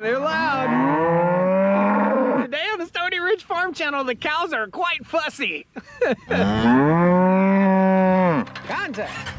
They're loud. Today on the Stoney Ridge Farm Channel, the cows are quite fussy. Contact.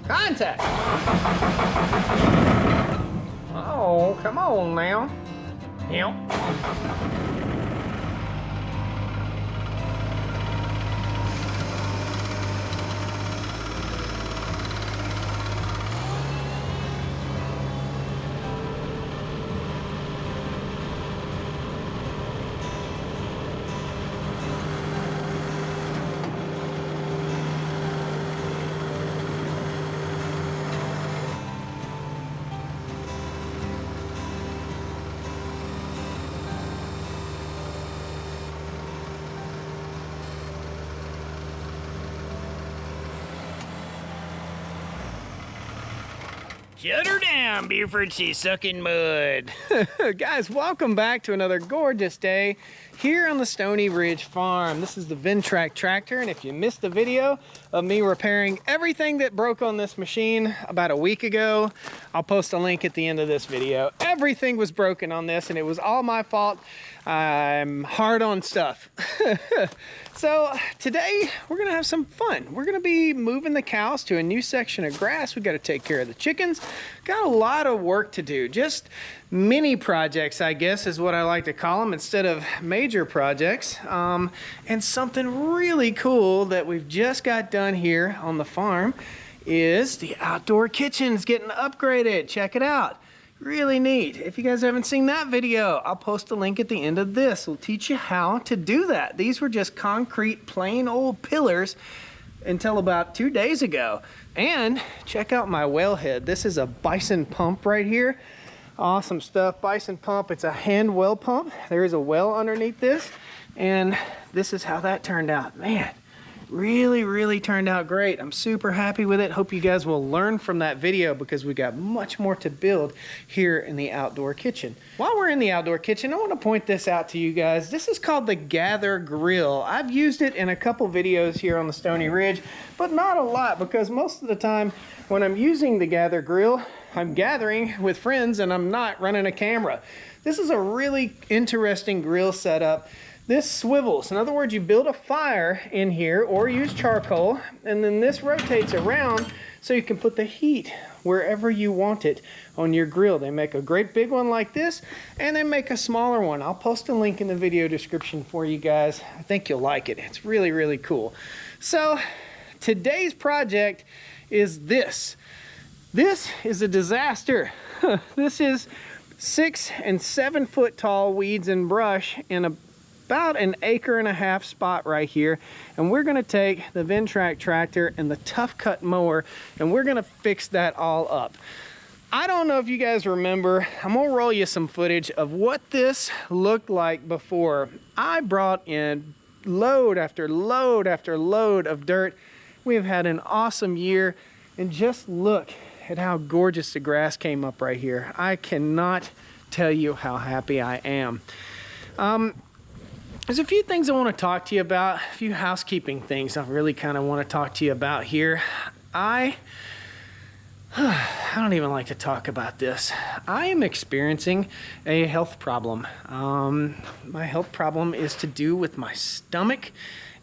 Contact. Oh, come on now. Yep. Shut her down, Buford. She's sucking mud. Guys, welcome back to another gorgeous day here on the Stoney Ridge Farm. This is the Ventrac tractor, and if you missed the video of me repairing everything that broke on this machine about a week ago, I'll post a link at the end of this video. Everything was broken on this, and it was all my fault. I'm hard on stuff. So today we're gonna have some fun. We're gonna be moving the cows to a new section of grass. We gotta take care of the chickens. Got a lot of work to do. Just mini projects, I guess, is what I like to call them instead of major projects. And something really cool that we've just got done here on the farm is the outdoor kitchen's getting upgraded. Check it out. Really neat. If you guys haven't seen that video, I'll post a link at the end of this. It'll teach you how to do that. These were just concrete, plain old pillars until about 2 days ago. And check out my wellhead. This is a Bison pump right here. Awesome stuff. Bison pump. It's a hand well pump. There is a well underneath this. And this is how that turned out. Man, really turned out great. I'm super happy with it. Hope you guys will learn from that video because we got much more to build here in the outdoor kitchen. While we're in the outdoor kitchen, I want to point this out to you guys. This is called the Gather Grill. I've used it in a couple videos here on the Stoney Ridge, but not a lot because most of the time when I'm using the Gather Grill, I'm gathering with friends and I'm not running a camera. This is a really interesting grill setup. This swivels. In other words, you build a fire in here or use charcoal, and then this rotates around so you can put the heat wherever you want it on your grill. They make a great big one like this, and they make a smaller one. I'll post a link in the video description for you guys. I think you'll like it. It's really cool. So today's project is this. This is a disaster. This is 6 and 7 foot tall weeds and brush in about an 1.5 acre spot right here, and we're going to take the Ventrac tractor and the Tough Cut mower and we're going to fix that all up. I don't know if you guys remember, I'm going to roll you some footage of what this looked like before. I brought in load after load after load of dirt. We have had an awesome year, and just look at how gorgeous the grass came up right here. I cannot tell you how happy I am. There's a few things I want to talk to you about, a few housekeeping things I really kind of want to talk to you about here. I don't even like to talk about this. I am experiencing a health problem. My health problem is to do with my stomach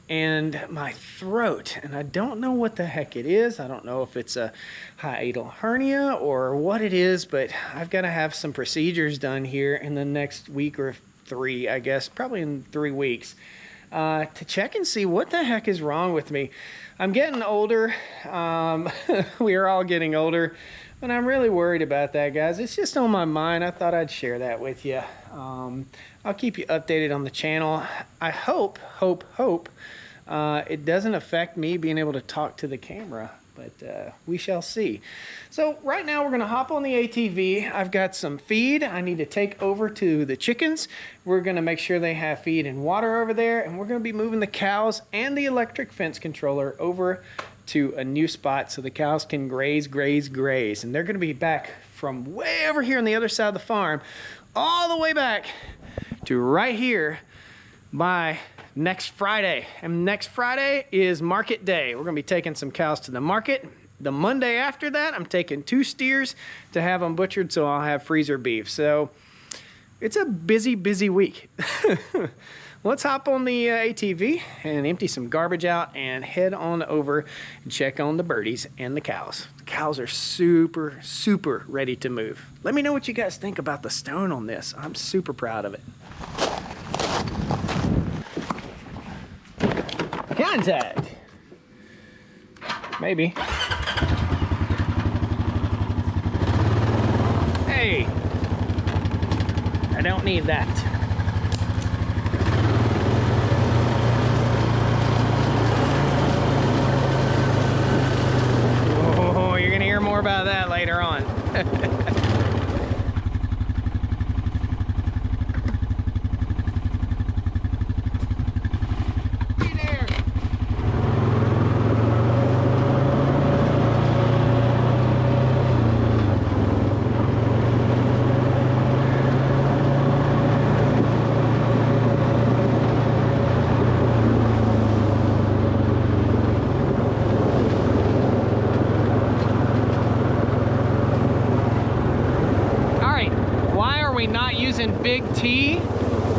and my throat, and I don't know what the heck it is. I don't know if it's a hiatal hernia or what it is, but I've got to have some procedures done here in the next week or 3, I guess, probably in 3 weeks, to check and see what the heck is wrong with me. I'm getting older. We are all getting older, but I'm really worried about that, guys. It's just on my mind. I thought I'd share that with you. I'll keep you updated on the channel. I hope it doesn't affect me being able to talk to the camera. but we shall see. So right now we're gonna hop on the ATV. I've got some feed I need to take over to the chickens. We're gonna make sure they have feed and water over there, and we're gonna be moving the cows and the electric fence controller over to a new spot so the cows can graze. And they're gonna be back from way over here on the other side of the farm, all the way back to right here by next Friday. And next Friday is market day. We're gonna be taking some cows to the market. The Monday after that, I'm taking 2 steers to have them butchered, so I'll have freezer beef. So it's a busy week. Let's hop on the ATV and empty some garbage out and head on over and check on the birdies and the cows. The cows are super ready to move. Let me know what you guys think about the stone on this. I'm super proud of it. Contact. Maybe. Hey, I don't need that. Oh, you're gonna hear more about that later on. Not using Big T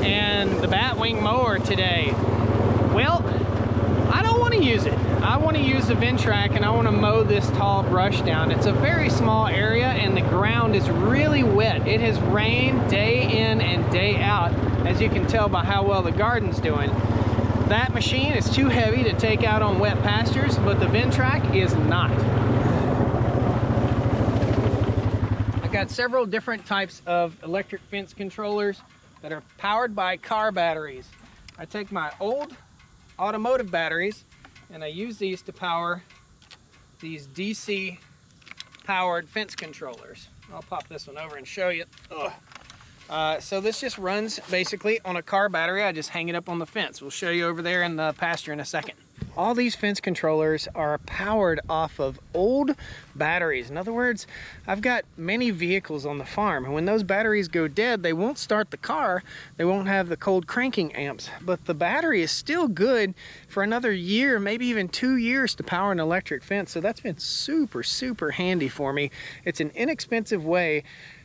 and the Batwing mower today. Well, I don't want to use it. I want to use the Ventrac and I want to mow this tall brush down. It's a very small area and the ground is really wet. It has rained day in and day out, as you can tell by how well the garden's doing. That machine is too heavy to take out on wet pastures, but the Ventrac is not. Got several different types of electric fence controllers that are powered by car batteries. I take my old automotive batteries and I use these to power these DC powered fence controllers. I'll pop this one over and show you. So this just runs basically on a car battery. I just hang it up on the fence. We'll show you over there in the pasture in a second. All these fence controllers are powered off of old batteries. In other words, I've got many vehicles on the farm, and when those batteries go dead, they won't start the car. They won't have the cold cranking amps, but the battery is still good for another year, maybe even 2 years to power an electric fence. So that's been super handy for me. It's an inexpensive way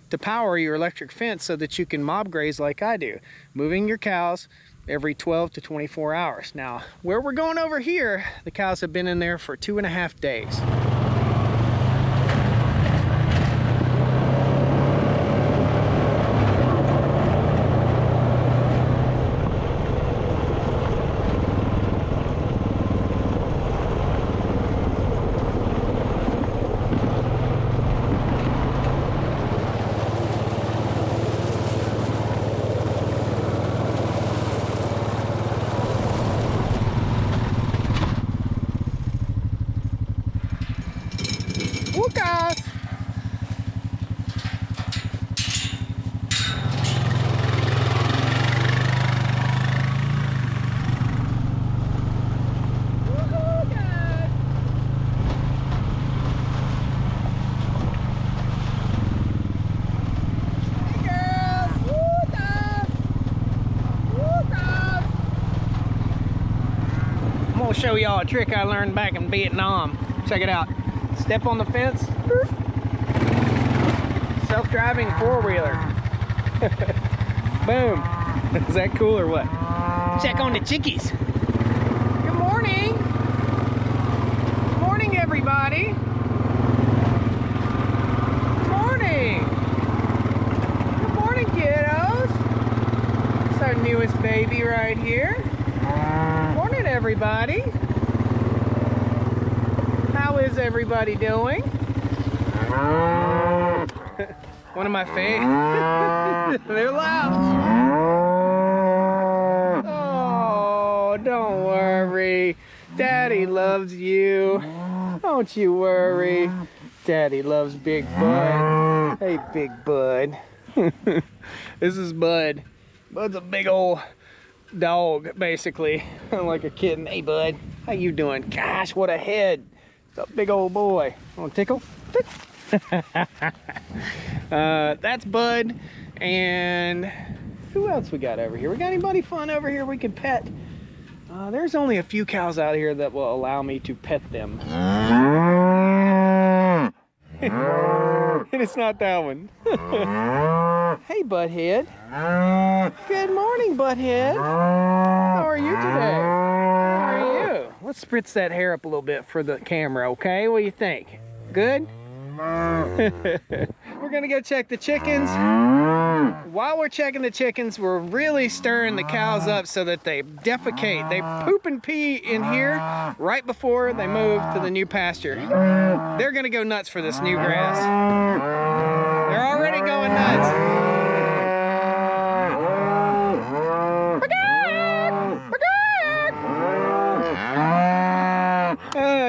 to power your electric fence so that you can mob graze like I do, moving your cows every 12 to 24 hours. Now, where we're going over here, the cows have been in there for 2.5 days. I'm gonna show y'all a trick I learned back in Vietnam. Check it out. Step on the fence. Self-driving four-wheeler. Boom. Is that cool or what? Check on the chickies. Good morning. Good morning, everybody. Good morning. Good morning, kiddos. It's our newest baby right here. Morning, everybody. How is everybody doing? One of my favorite. They're loud. Oh, don't worry. Daddy loves you. Don't you worry. Daddy loves Big Bud. Hey, Big Bud. This is Bud. Bud's a big old dog, basically. Like a kitten. Hey, Bud. How you doing? Gosh, what a head. It's a big old boy. Want to tickle? That's Bud. And who else we got over here? We got anybody fun over here we could pet? There's only a few cows out here that will allow me to pet them. And it's not that one. Hey, Butthead. Good morning, Butthead. How are you today? How are you? Let's spritz that hair up a little bit for the camera, okay? What do you think? Good? We're gonna go check the chickens. While we're checking the chickens, we're really stirring the cows up so that they defecate. They poop and pee in here right before they move to the new pasture. They're gonna go nuts for this new grass. They're already going nuts.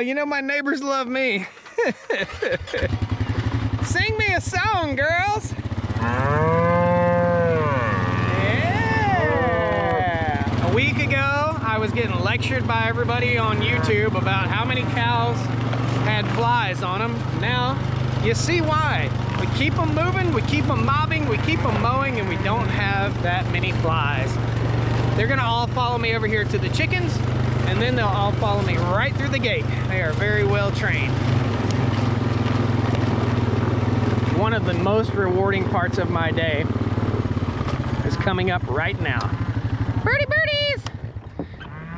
You know, my neighbors love me. Sing me a song, girls. Yeah. A week ago, I was getting lectured by everybody on YouTube about how many cows had flies on them. Now, you see why. We keep them moving, we keep them mobbing, we keep them mowing, and we don't have that many flies. They're gonna all follow me over here to the chickens, and then they'll all follow me right through the gate. They are very well trained. One of the most rewarding parts of my day is coming up right now. Birdie birdies!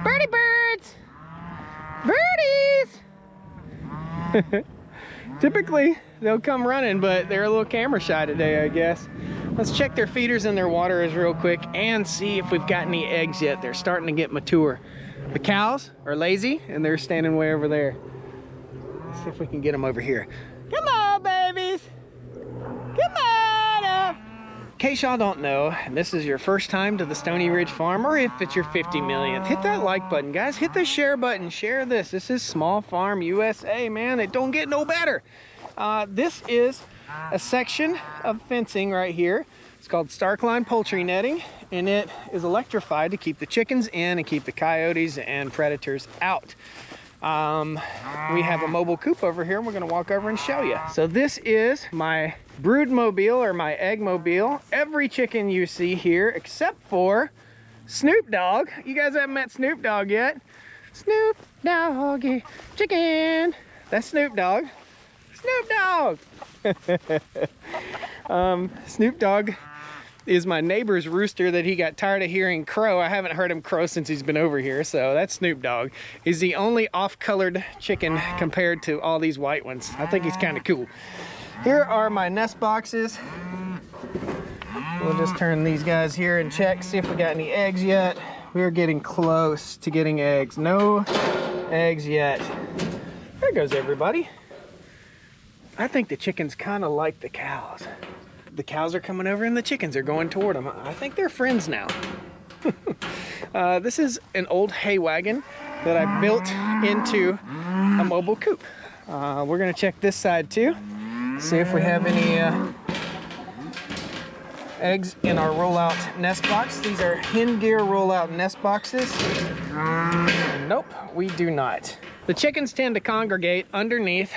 Birdie birds! Birdies! Typically, they'll come running, but they're a little camera shy today, I guess. Let's check their feeders and their waterers real quick and see if we've got any eggs yet. They're starting to get mature. The cows are lazy and they're standing way over there. Let's see if we can get them over here. Come on, babies. Come on up. In case y'all don't know, and this is your first time to the Stoney Ridge Farm, or if it's your 50 millionth, hit that like button, guys. Hit the share button. Share this. This is Small Farm USA, man. It don't get no better. This is a section of fencing right here. It's called Stark Line Poultry Netting, and it is electrified to keep the chickens in and keep the coyotes and predators out. We have a mobile coop over here, and we're gonna walk over and show you. So this is my brood mobile, or my egg mobile. Every chicken you see here, except for Snoop Dogg. You guys haven't met Snoop Dogg yet. Snoop Doggy chicken. That's Snoop Dogg. Snoop Dogg. Snoop Dogg is my neighbor's rooster that he got tired of hearing crow. I haven't heard him crow since he's been over here, so that's Snoop Dogg. He's the only off-colored chicken compared to all these white ones. I think he's kind of cool. Here are my nest boxes. We'll just turn these guys here and check, see if we got any eggs yet. We're getting close to getting eggs. No eggs yet. There goes everybody. I think the chickens kind of like the cows. The cows are coming over and the chickens are going toward them. I think they're friends now. This is an old hay wagon that I built into a mobile coop. We're gonna check this side too. See if we have any eggs in our rollout nest box. These are hen gear rollout nest boxes. Nope, we do not. The chickens tend to congregate underneath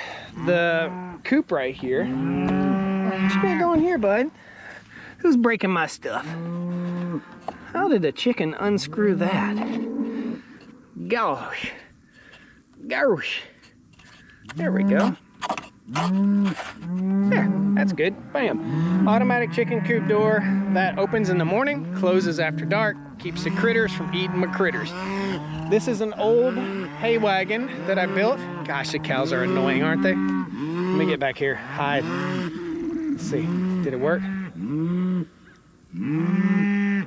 the coop right here. What you got going here, bud? Who's breaking my stuff? How did a chicken unscrew that? Gosh. Gosh. There we go. There, that's good. Bam. Automatic chicken coop door that opens in the morning, closes after dark, keeps the critters from eating my critters. This is an old hay wagon that I built. Gosh, the cows are annoying, aren't they? Let me get back here. Hide. Let's see. Did it work?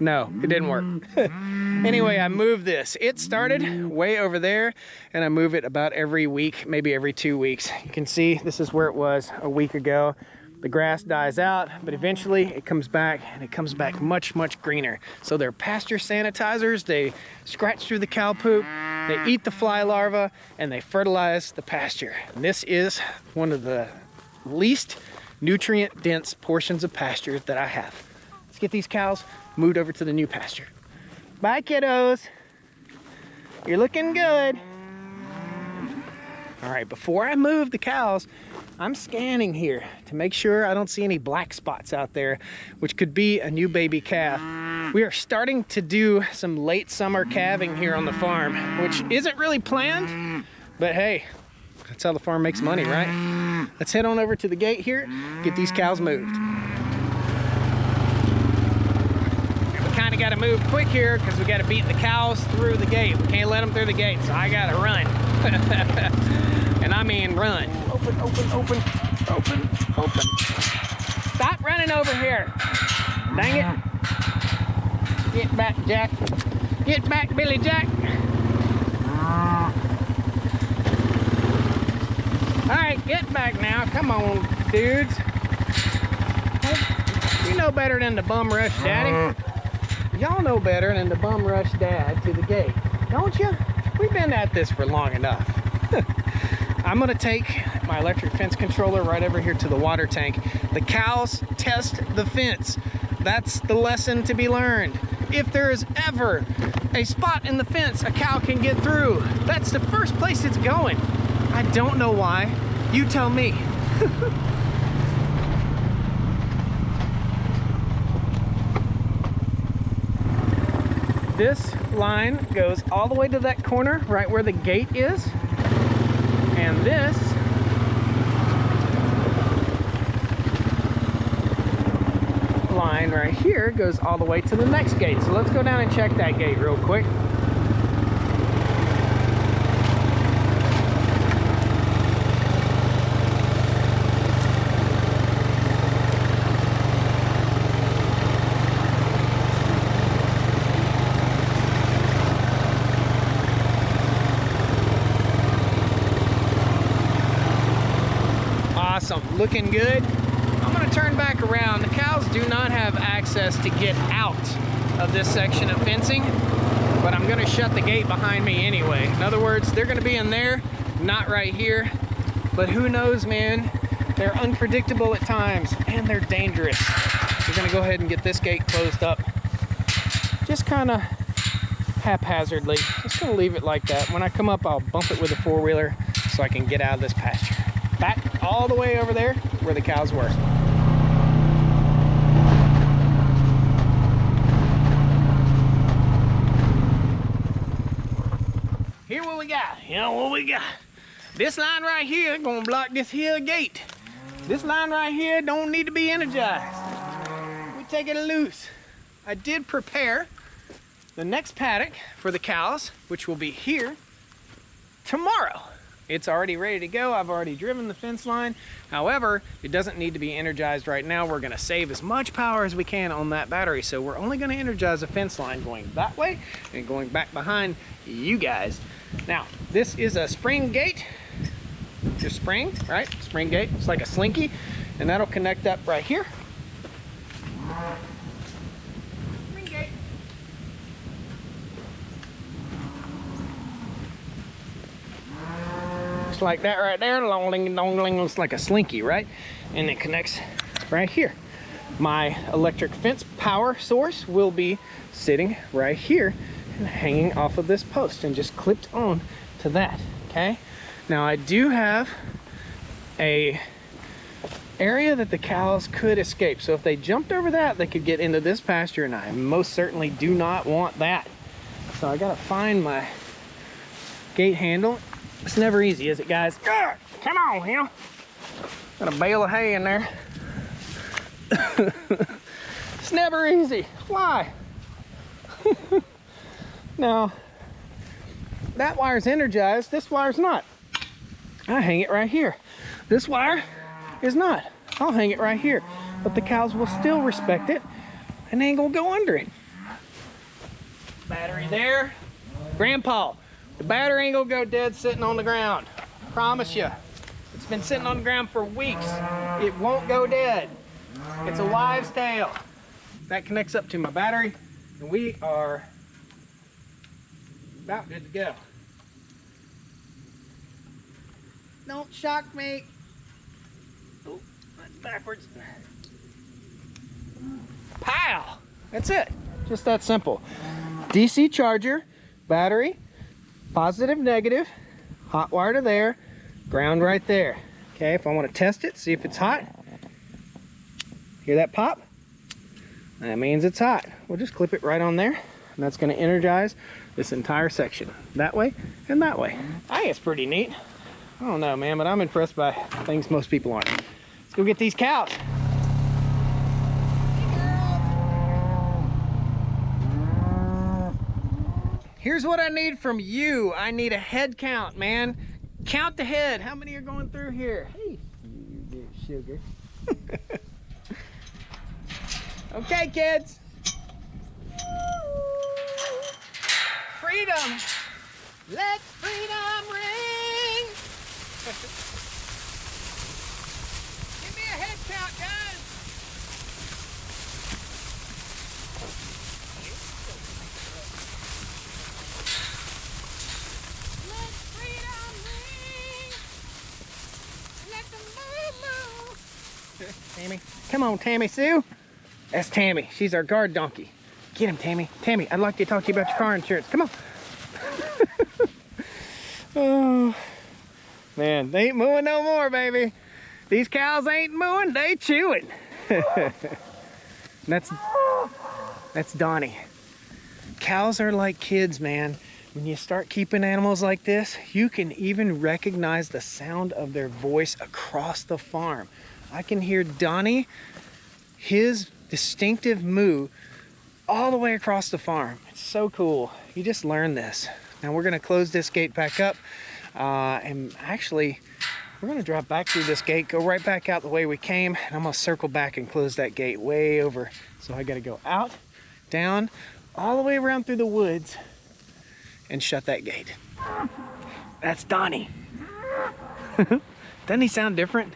No, it didn't work. Anyway, I moved this. It started way over there, and I move it about every week, maybe every 2 weeks. You can see this is where it was a week ago. The grass dies out, but eventually it comes back, and it comes back much, much greener. So they're pasture sanitizers. They scratch through the cow poop. They eat the fly larvae and they fertilize the pasture. And this is one of the least nutrient dense portions of pasture that I have. Let's get these cows moved over to the new pasture. Bye, kiddos. You're looking good. All right, before I move the cows, I'm scanning here to make sure I don't see any black spots out there, which could be a new baby calf. We are starting to do some late summer calving here on the farm, which isn't really planned, but hey, that's how the farm makes money, right? Let's head on over to the gate here, get these cows moved. We kind of got to move quick here because we got to beat the cows through the gate. We can't let them through the gate, so I got to run. And I mean run. Open, open, open, open, open. Stop running over here. Dang it. Get back, Jack. Get back, Billy Jack. All right, get back now. Come on, dudes. You know better than to bum rush daddy. Y'all know better than to bum rush dad to the gate, don't you? We've been at this for long enough. I'm gonna take my electric fence controller right over here to the water tank. The cows test the fence. That's the lesson to be learned. If there is ever a spot in the fence a cow can get through, that's the first place it's going. I don't know why. You tell me. This line goes all the way to that corner right where the gate is. And this line right here goes all the way to the next gate. So let's go down and check that gate real quick. Awesome, looking good. I'm gonna turn back around. The cows do not have access to get out of this section of fencing, but I'm gonna shut the gate behind me anyway. In other words, they're gonna be in there, not right here. But who knows, man? They're unpredictable at times and they're dangerous. We're gonna go ahead and get this gate closed up. Just kind of haphazardly. Just gonna leave it like that. When I come up, I'll bump it with a four-wheeler so I can get out of this pasture. Back all the way over there where the cows were. Here what we got, what we got. This line right here gonna block this here gate. This line right here don't need to be energized. We take it loose. I did prepare the next paddock for the cows, which will be here tomorrow. It's already ready to go. I've already driven the fence line. However, it doesn't need to be energized right now. We're gonna save as much power as we can on that battery. So we're only gonna energize a fence line going that way and going back behind you guys. Now, this is a spring gate. Just spring, right? Spring gate, it's like a slinky. And that'll connect up right here. Spring gate. Like that right there, it's like a slinky, right? And it connects right here. My electric fence power source will be sitting right here and hanging off of this post and just clipped on to that, okay? Now I do have a area that the cows could escape. So if they jumped over that, they could get into this pasture, and I most certainly do not want that. So I gotta find my gate handle. It's never easy, is it, guys? Come on, got a bale of hay in there. It's never easy. Why? Now, that wire's energized, this wire's not. I hang it right here. This wire is not. I'll hang it right here. But the cows will still respect it and they ain't gonna go under it. Battery there. Grandpa, the battery ain't gonna go dead sitting on the ground. Promise you. It's been sitting on the ground for weeks. It won't go dead. It's a wives' tale. That connects up to my battery, and we are about good to go. Don't shock me. Oh, that's backwards. Pow! That's it. Just that simple. DC charger, battery, positive, negative, hot wire to there, ground right there. Okay, if I want to test it, see if it's hot. Hear that pop? That means it's hot. We'll just clip it right on there, and that's going to energize this entire section. That way and that way. I think it's pretty neat. I don't know, man, but I'm impressed by things most people aren't. Let's go get these cows. Here's what I need from you. I need a head count, man. Count the head. How many are going through here? Hey, you sugar. Okay, kids. Freedom. Let freedom ring. Give me a head count, guys. Let freedom ring. Let the moo moo. Tammy, come on, Tammy Sue. That's Tammy. She's our guard donkey. Get him, Tammy. Tammy, I'd like to talk to you about your car insurance. Come on. Oh, man, they ain't mooing no more, baby. These cows ain't mooing, they chewing. That's Donnie. Cows are like kids, man. When you start keeping animals like this, you can even recognize the sound of their voice across the farm. I can hear Donnie, his distinctive moo, all the way across the farm. It's so cool. You just learn this. Now we're gonna close this gate back up, and actually we're gonna drop back through this gate, go right back out the way we came, and I'm gonna circle back and close that gate way over. So I gotta go out, down, all the way around through the woods and shut that gate. That's Donnie. Doesn't he sound different?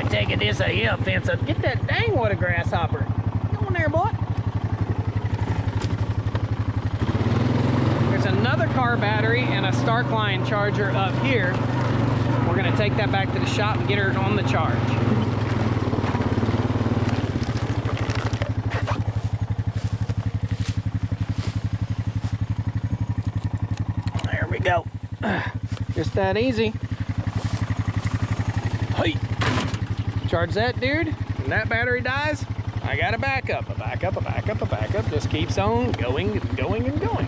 Taking this here fence up. Get that dang what a grasshopper. Go on there, boy. There's another car battery and a Stark Line charger up here. We're gonna take that back to the shop and get her on the charge. There we go. Just that easy. Hey. Charge that, dude, and that battery dies, I got a backup, a backup, a backup, a backup. Just keeps on going and going and going.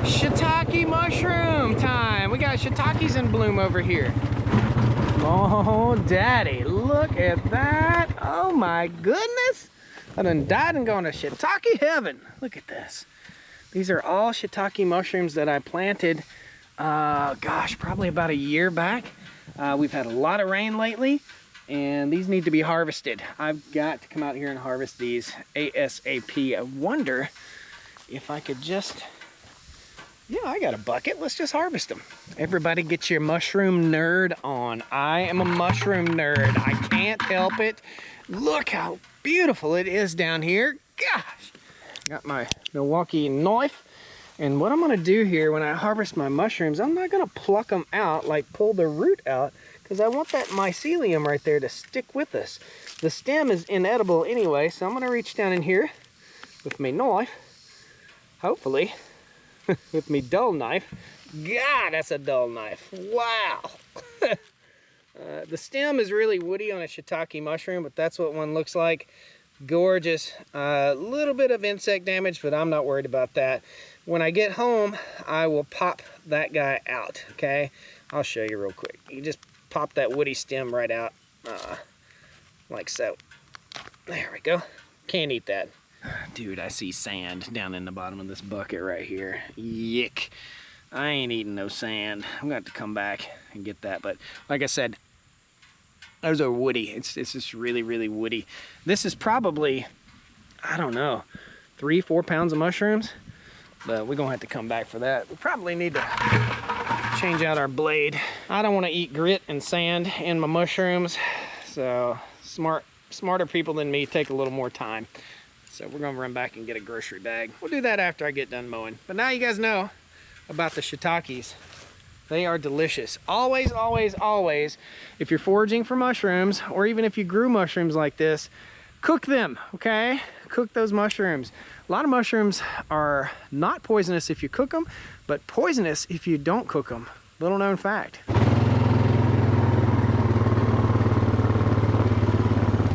Shiitake mushroom time. We got shiitakes in bloom over here. Oh, daddy, look at that. Oh my goodness. I done died and gone to shiitake heaven. Look at this. These are all shiitake mushrooms that I planted, gosh, probably about a year back. We've had a lot of rain lately, and these need to be harvested. I've got to come out here and harvest these ASAP. I wonder if I could just Yeah, I got a bucket. Let's just harvest them. Everybody get your mushroom nerd on. I am a mushroom nerd. I can't help it. Look how beautiful it is down here. Gosh. Got my Milwaukee knife. And what I'm gonna do here when I harvest my mushrooms, I'm not gonna pluck them out, like pull the root out, because I want that mycelium right there to stick with us. The stem is inedible anyway, so I'm gonna reach down in here with my knife, hopefully, with me dull knife. God, that's a dull knife. Wow. The stem is really woody on a shiitake mushroom, but that's what one looks like. Gorgeous. A little bit of insect damage, but I'm not worried about that. When I get home, I will pop that guy out, okay? I'll show you real quick. You just pop that woody stem right out, like so. There we go. Can't eat that. Dude, I see sand down in the bottom of this bucket right here. Yick. I ain't eating no sand. I'm gonna have to come back and get that. But like I said, those are woody. It's just really, really woody. This is probably, I don't know, 3-4 pounds of mushrooms. But we're gonna have to come back for that. We probably need to change out our blade. I don't want to eat grit and sand in my mushrooms. So smarter people than me take a little more time. So we're gonna run back and get a grocery bag. We'll do that after I get done mowing. But now you guys know about the shiitakes. They are delicious. Always, always, always, if you're foraging for mushrooms, or even if you grew mushrooms like this, cook them, okay? Cook those mushrooms. A lot of mushrooms are not poisonous if you cook them, but poisonous if you don't cook them. Little known fact.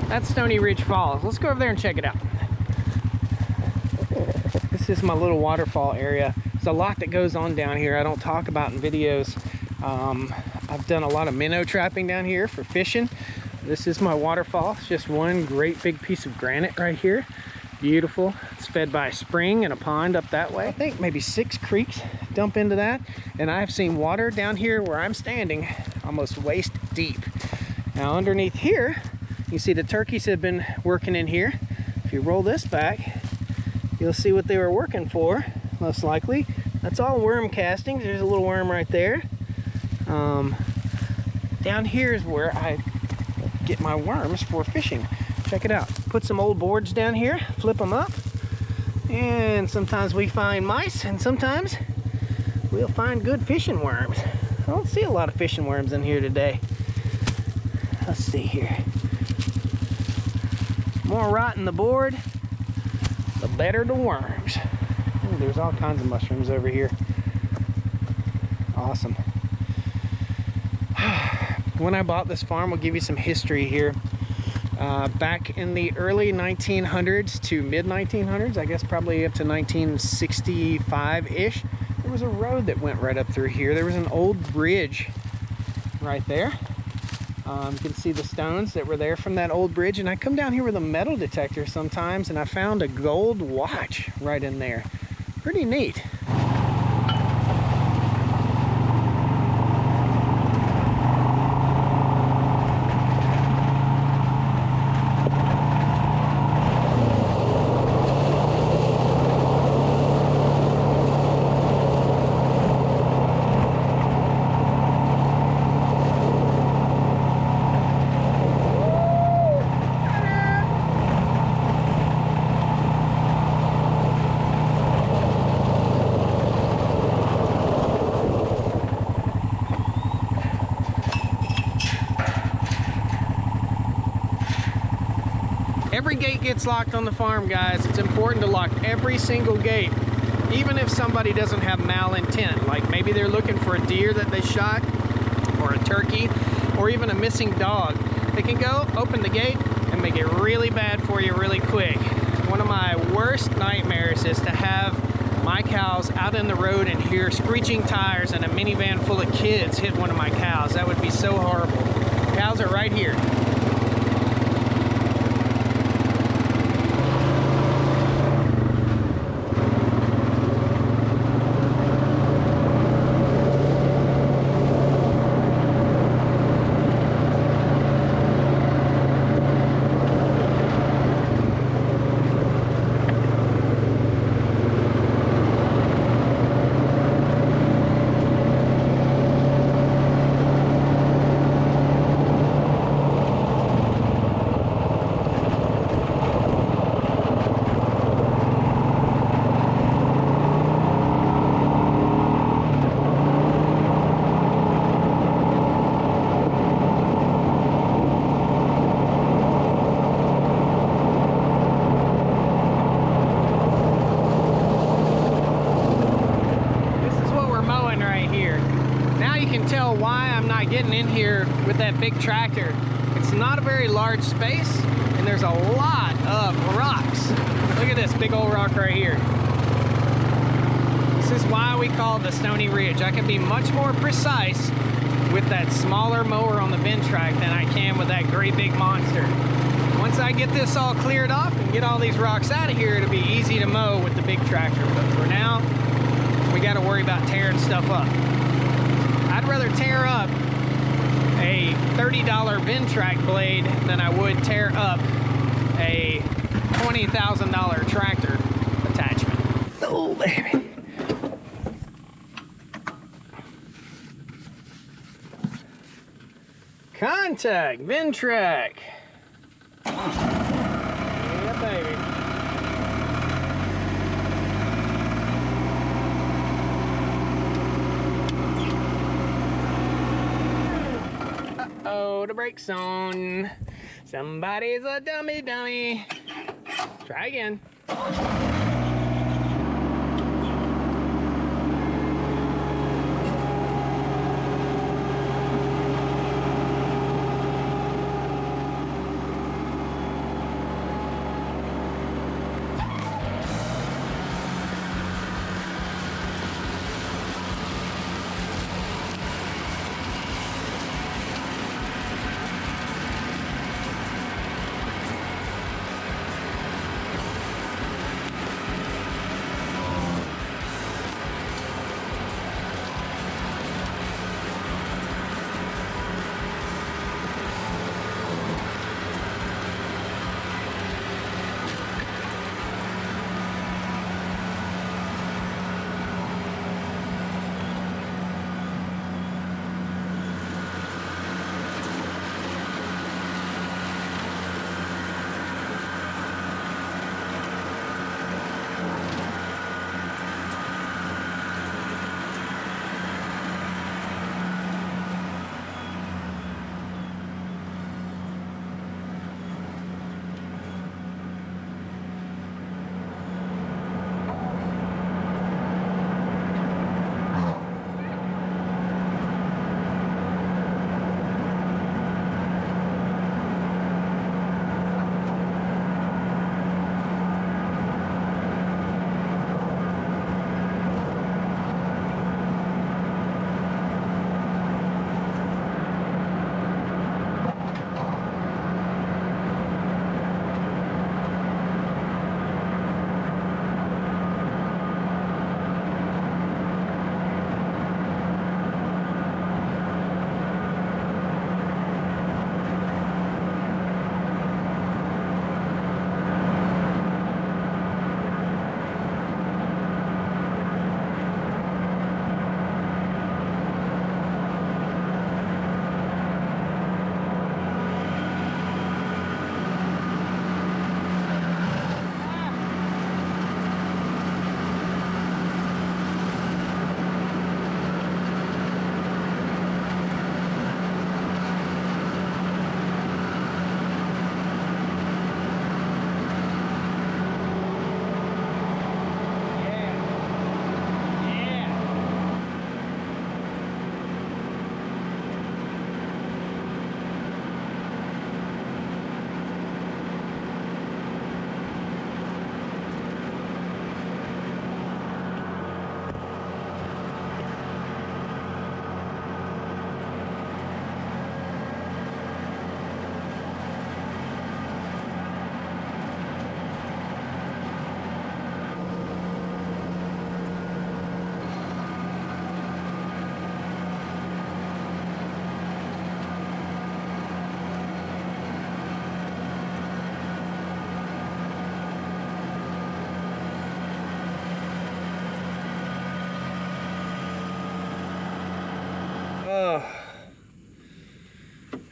That's Stoney Ridge Falls. Let's go over there and check it out. This is my little waterfall area. There's a lot that goes on down here I don't talk about in videos. I've done a lot of minnow trapping down here for fishing. This is my waterfall. It's just one great big piece of granite right here. Beautiful. It's fed by a spring and a pond up that way. I think maybe 6 creeks dump into that. And I've seen water down here where I'm standing almost waist deep. Now underneath here, you see the turkeys have been working in here. If you roll this back, you'll see what they were working for, most likely. That's all worm castings. There's a little worm right there. Down here is where I get my worms for fishing. Check it out. Put some old boards down here, flip them up, and sometimes we find mice, and sometimes we'll find good fishing worms. I don't see a lot of fishing worms in here today. Let's see here. More rot in the board, the better the worms. Ooh, there's all kinds of mushrooms over here. Awesome. When I bought this farm, I'll give you some history here. Back in the early 1900s to mid 1900s, I guess probably up to 1965-ish, there was a road that went right up through here. There was an old bridge right there. You can see the stones that were there from that old bridge, and I come down here with a metal detector sometimes, and I found a gold watch right in there. Pretty neat. Every gate gets locked on the farm, guys. It's important to lock every single gate, even if somebody doesn't have malintent. Like maybe they're looking for a deer that they shot, or a turkey, or even a missing dog. They can go open the gate and make it really bad for you really quick. One of my worst nightmares is to have my cows out in the road and hear screeching tires and a minivan full of kids hit one of my cows. That would be so horrible. Cows are right here. in here with that big tractor. It's not a very large space, and there's a lot of rocks. Look at this big old rock right here. This is why we call it the Stoney Ridge. I can be much more precise with that smaller mower on the Ventrac than I can with that great big monster. Once I get this all cleared off and get all these rocks out of here, it'll be easy to mow with the big tractor. But for now, we got to worry about tearing stuff up. I'd rather tear up a $30 Ventrac blade than I would tear up a $20,000 tractor attachment. Oh, baby. Contact Ventrac. Yeah, baby. Uh-oh, the brake's on. Somebody's a dummy. Try again.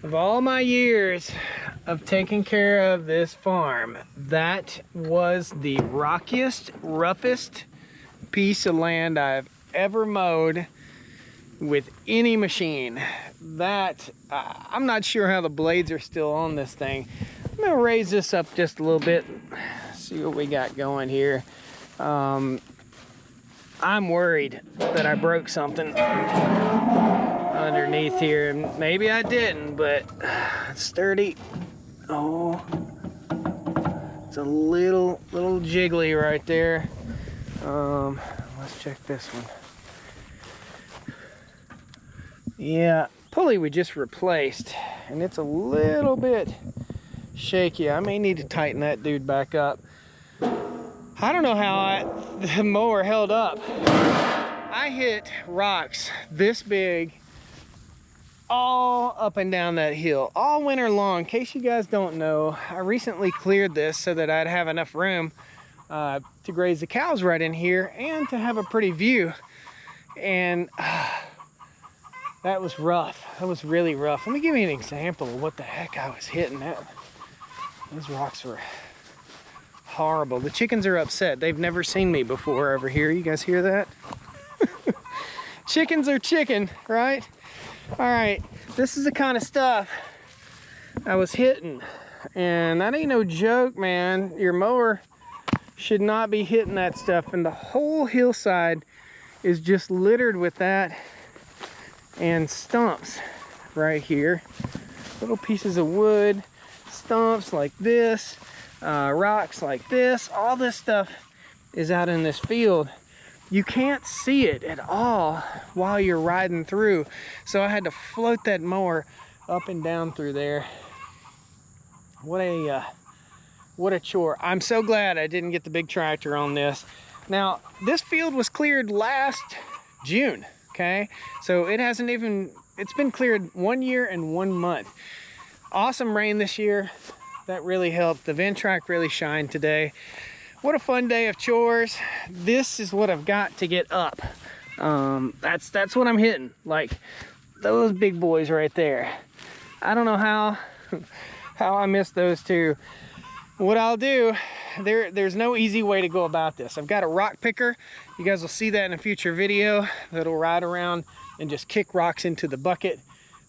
Of all my years of taking care of this farm, that was the rockiest, roughest piece of land I've ever mowed with any machine. That, I'm not sure how the blades are still on this thing. I'm gonna raise this up just a little bit, see what we got going here. I'm worried that I broke something. underneath here. Maybe I didn't, but it's sturdy. Oh, it's a little jiggly right there. Let's check this one. Yeah, pulley we just replaced, and it's a little bit shaky. I may need to tighten that dude back up. I don't know how the mower held up. I hit rocks this big all up and down that hill all winter long. In case you guys don't know, I recently cleared this so that I'd have enough room to graze the cows right in here and to have a pretty view. And that was rough. That was really rough. Let me give you an example of what the heck I was hitting at. Those rocks were horrible. The chickens are upset. They've never seen me before over here. You guys hear that? Chickens are chicken, right? All right, this is the kind of stuff I was hitting. And that ain't no joke, man. Your mower should not be hitting that stuff. And the whole hillside is just littered with that and stumps right here. Little pieces of wood, stumps like this, rocks like this. All this stuff is out in this field. You can't see it at all while you're riding through. So I had to float that mower up and down through there. What a chore. I'm so glad I didn't get the big tractor on this. Now, this field was cleared last June, okay? So it hasn't even, it's been cleared 1 year and 1 month. Awesome rain this year. That really helped. The Ventrac really shined today. What a fun day of chores. This is what I've got to get up. That's what I'm hitting. Like those big boys right there. I don't know how I missed those two. What I'll do, there's no easy way to go about this. I've got a rock picker. You guys will see that in a future video. That'll ride around and just kick rocks into the bucket.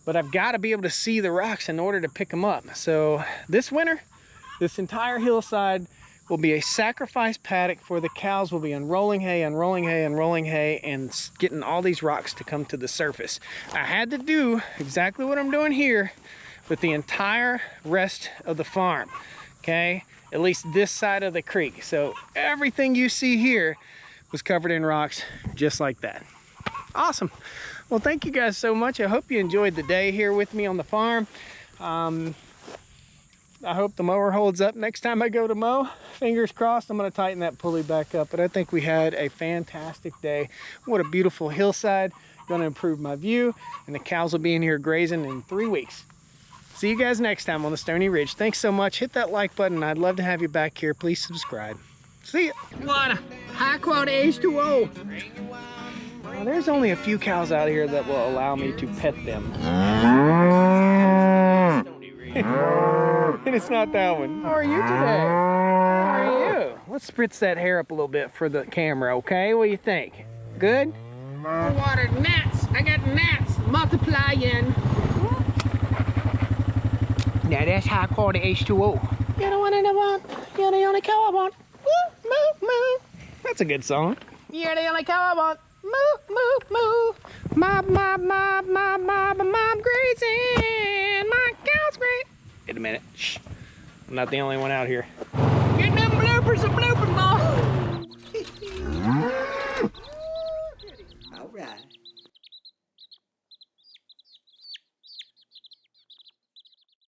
But I've got to be able to see the rocks in order to pick them up. So this winter, this entire hillside will be a sacrifice paddock for the cows. Will be unrolling hay, unrolling hay, unrolling hay, and getting all these rocks to come to the surface. I had to do exactly what I'm doing here with the entire rest of the farm, okay? At least this side of the creek. So everything you see here was covered in rocks just like that. Awesome. Well, thank you guys so much. I hope you enjoyed the day here with me on the farm. I hope the mower holds up next time I go to mow. Fingers crossed. I'm going to tighten that pulley back up. But I think we had a fantastic day. What a beautiful hillside. Going to improve my view. And the cows will be in here grazing in 3 weeks. See you guys next time on the Stoney Ridge. Thanks so much. Hit that like button. I'd love to have you back here. Please subscribe. See ya. What a high quality H2O. Now, there's only a few cows out here that will allow me to pet them. And it's not that one. How are you today? How are you? Let's spritz that hair up a little bit for the camera, okay? What do you think? Good? Water gnats. I got gnats multiplying. Now that's high quality H2O. You're the one I want. You're the only cow I want. Moo, moo, moo. That's a good song. You're the only cow I want. Moo, moo, moo. Mob, mob, mob, mob, mob, mob grazing. My cow's great. Wait a minute. Shh. I'm not the only one out here. Get them bloopers a blooping ball. All right.